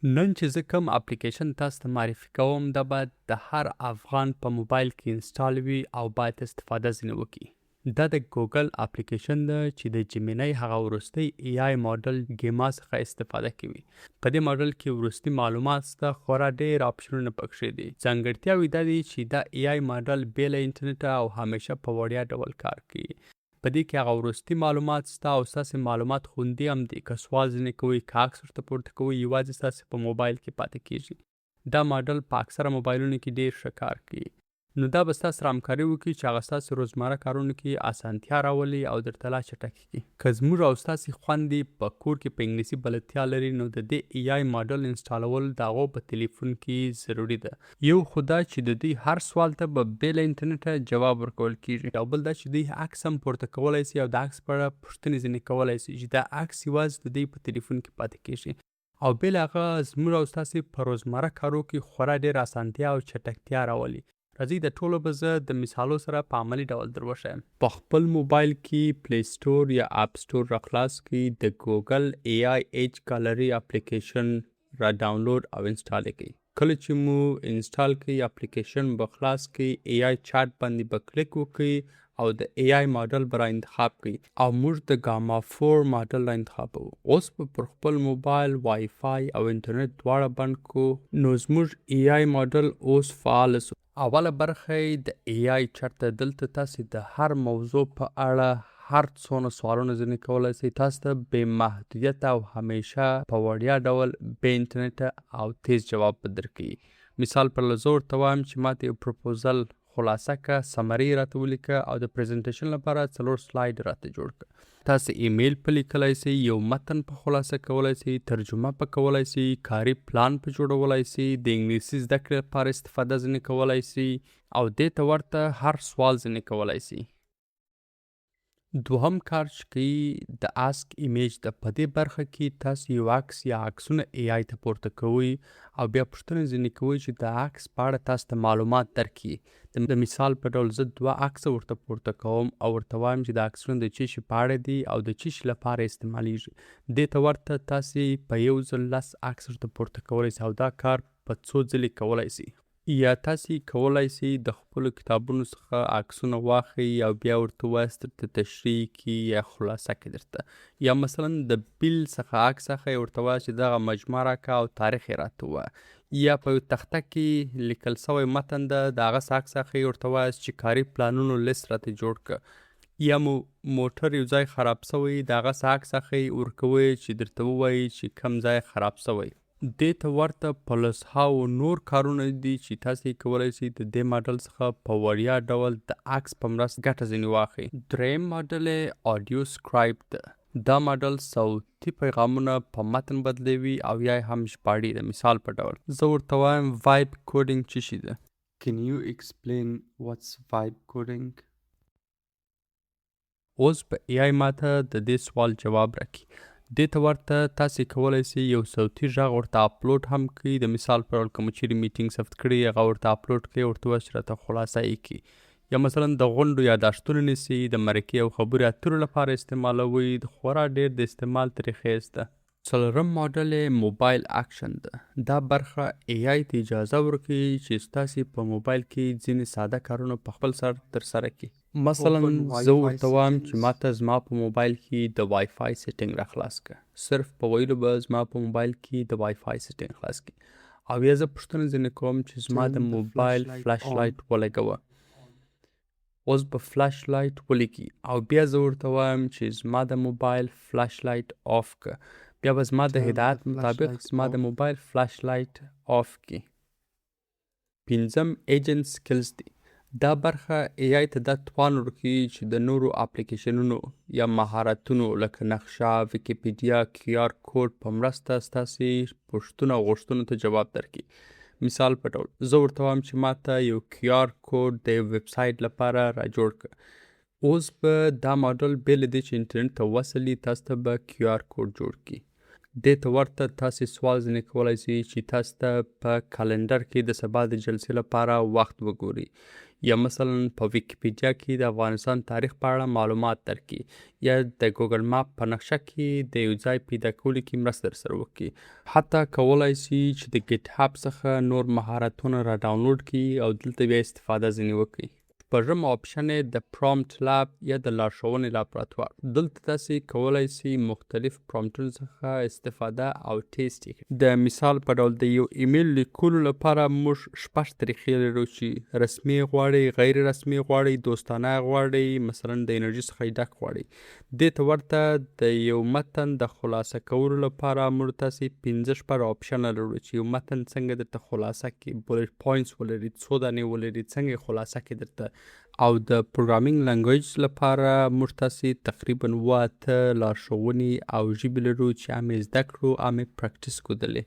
نن چې زه کوم اپلیکیشن تاسو ته معرفي کوم دا باید د هر افغان په موبایل کې انسټال وي او باید استفاده ځینې وکړي. دا د ګوګل اپلیکیشن ده چې د جیمینای هغه وروستی ای آی ماډل ګیما څخه استفاده کوي. په دې ماډل کې وروستي معلومات شته، خورا ډېر اپشنونه پکښې دي. ځانګړتیاوې دا دي چې دا ای آی ماډل بې له انټرنیټه او همیشه په وړیا ډول کار کوي. په دې کې هغه وروستي معلومات شته او ستاسې معلومات خوندي هم دي. که سوال ځینې کوئ، که عکس ورته پورته کوئ، یوازې ستاسې په موبایل کې پاتې کیږي. دا ماډل په اکثره موبایلونو کې ډېر ښه کار کوي. نو دا به ستاسو سره همکاري وکړي چې هغه ستاسو روزمره کارونو کې اسانتیا راولي او درته لا چټکې کړي. که زموږ او ستاسې خویندې په کور کې په انګلیسي بلدتیا لري نو د دې ای آی ماډل انسټالول د هغو په تلیفون کې ضروري ده. یو خو دا چې د دوی هر سوال ته به بې له انټرنیټه جواب ورکول کیږي، او بل دا چې دوی عکس هم پورته کولی سي او د عکس په اړه پوښتنې ځینې کولی سي چې دا عکس یوازې د دوی په تلیفون کې پاتې کیږي. او بې له هغه زموږ او ستاسې په روزمره کارو کې خورا ډېر اسانتیا او چټکتیا راولي. راځئ د ټولو به زه د مثالو سره په عملي ډول در وښیم. په خپل موبایل کې پلی سټور یا اپ سټور را خلاص کړئ، د ګوګل ای آی ایج ګالري اپلیکیشن را ډاونلوډ او انسټال یې کړئ. کله چې مو انسټال کړئ اپلیکیشن به خلاص کړئ، ای آی چاټ باندې به کلیک وکړئ او د ای آی ماډل به را انتخاب کړئ او موږ د ګاما 4 ماډل را انتخابوو. اوس به پر خپل موبایل وای فای او انټرنیټ دواړه بند کړو نو زموږ ای آی ماډل اوس فعال سو. اوله برخه یې د ای آی چرته دلته تاسې د هر موضوع په اړه هر څونه سوالونه ځینې کولی سئ. تاسو ته بې محدودیته او همیشه په وړیا ډول بې انټرنیټه او تیز جواب به درکوي. مثال پر زه ورته وایم چې ماته یو پروپوزل خلاصه که، سمري راته ولیکه او د پریزنټیشن لپاره 4 سلاید راته جوړ کړه. تاسو ایمیل په لیکلی سئ، یو متن په خلاصه کولی سئ، ترجمه په کولی سئ، کاري پلان په جوړولی سئ، د انګلیسي زده کړې لپاره استفاده ځینې کولی سئ او دې ته ورته هر سوال ځینې کولی سئ. دوهم کار چې کوي د اسک ایمیج ده. په دې برخه کې تاسو یو عکس یا عکسونه ای آی ته پورته کوئ او بیا پوښتنې ځینې کوئ چې د عکس په اړه تاسو ته معلومات درکړي. د مثال په ډول زه 2 عکسه ورته پورته کوم او ورته وایم چې د عکسونه د څه شي په اړه دي او د څه شي لپاره استعمالیږي. دې ته ورته تاسې په یو ځل 10 عکس ورته پورته کولی سئ او دا کار په څو ځلې کولی سئ. یا تاسې کولی سئ د خپلو کتابونو څخه عکسونه واخلئ او بیا ورته ووایاست درته تشریح کړي یا خلاصه کړي درته. یا مثلا د بیل څخه عکس اخلئ، ورته ووایاست چې دغه مجموعه راکړه او تاریخ یې راته ووایه. یا په یو تخته کې لیکل سوی متن ده، د هغه څخه عکس اخلئ، ورته ووایاست چې کاري پلانونو لیست راته جوړ کړه. یا مو موټر یو ځای خراب سوی، د هغه څخه عکس اخلئ، ورکوئ چې درته ووایي چې کوم ځای خراب سوی. دې ته ورته پلس هاو نور کارونه دي چې تاسې کولی سئ د دې ماډل څخه په وړیا ډول د عکس په مرسته ګټه ځینې واخلئ. دریم ماډل یې اډیو سکرایب ده. دا ماډل صوتي پیغامونه په متن بدلوي او یا هم ژباړي. د مثال په ډول زه ورته وایم وایب کوډینګ څه شي ده. Can you explain what's vibe coding؟ اوس په ای آی ماته د دې سوال جواب راکړي. دې ته ورته تاسې کولی سئ یو صوتي غږ ورته اپلوډ هم کړئ. د مثال په ډول که مو چیرې میټینګ ثبت کړي هغه ورته اپلوډ کړئ، ورته ووایاست چې راته خلاصه یې کړي. یا مثلا د غونډو یاداشتونه نیسئ، د مرکې او خبرې اترو لپاره استعمالوئ. د خورا ډېر د استعمال طریقې شته. څلورم ماډل یې موبایل اکشن ده. دا برخه ای آی ته اجازه ورکوي چې ستاسې په موبایل کې ځینې ساده کارونه په خپل سر ترسره کړي. مثلا زه ورته وایم چې ماته زما په موبایل کې د وای فای سیټینګ را خلاص کړه. صرف په ویلو به زما په موبایل کې د وای فای سیټینګ خلاص کړي. او یا زه پوښتنه ځینې کوم چې زما د موبایل فلاش لایټ ولګوه. اوس به فلاش لایټ ولیکي او بیا زه ورته وایم چې زما د موبایل فلاش لایټ آف کړه. بیا به زما د هدایت مطابق زما د موبایل فلاش لایټ آف کړي. پنځم ایجنټ سکلز دی. دا برخه ای آی ته دا توان ورکوي چې د نورو اپلیکیشنونو یا مهارتونو لکه نقشه، ویکیپیډیا، کیو آر کوډ په مرسته ستاسې پوښتنو او غوښتنو ته جواب درکړي. مثال په ډول زه ورته وایم چې ماته یو کیو آر کوډ د یو ویب سایټ لپاره را جوړ کړه. اوس به دا ماډل بې له دې چې انټرنیټ ته وصل وي تاسو ته به کیو آر کوډ جوړ کړي. دې ته ورته تاسې سوال ځینې کولی سئ چې تاسو ته په کلنډر کې د سبا د جلسې لپاره وخت وګورئ. یا مثلا په ویکیپیډیا کې د افغانستان تاریخ په اړه معلومات درکړي یا د ګوګل ماپ په نقشه کې د یو ځای پیدا کولو کې مرسته درسره وکړي. حتی کولای شي چې د ګیټ هاب څخه نور مهارتونه را ډاونلوډ کړي او دلته بیا استفاده ځینې وکړي. شپږم اپشن د پرومپټ لاب یا د لارښوونې لابراتوار. دلته تاسې کولای شئ مختلف پرومپټونو څخه استفاده او ټیسټ کړئ. د مثال په ډول د یو ایمیل لیکلو لپاره موږ 6 طریقې لرو چې رسمي غواړئ، غیر رسمي غواړئ، دوستانه غواړئ، مثلا د انرژي څخه ډک غواړئ. دې ته ورته د یو متن د خلاصه کولو لپاره موږ تاسې 15 اپشن لرو چې یو متن څنګه درته خلاصه کړي، بولټ پوینټس ولري، څو دانې ولري، څنګه خلاصه کړي درته. او د پروګرامینګ لنګویج لپاره موږ تاسې تقریبا 8 لارښوونې او ژبې لرو چې هم یې زده کړو هم یې پریکټیس کړو دلې.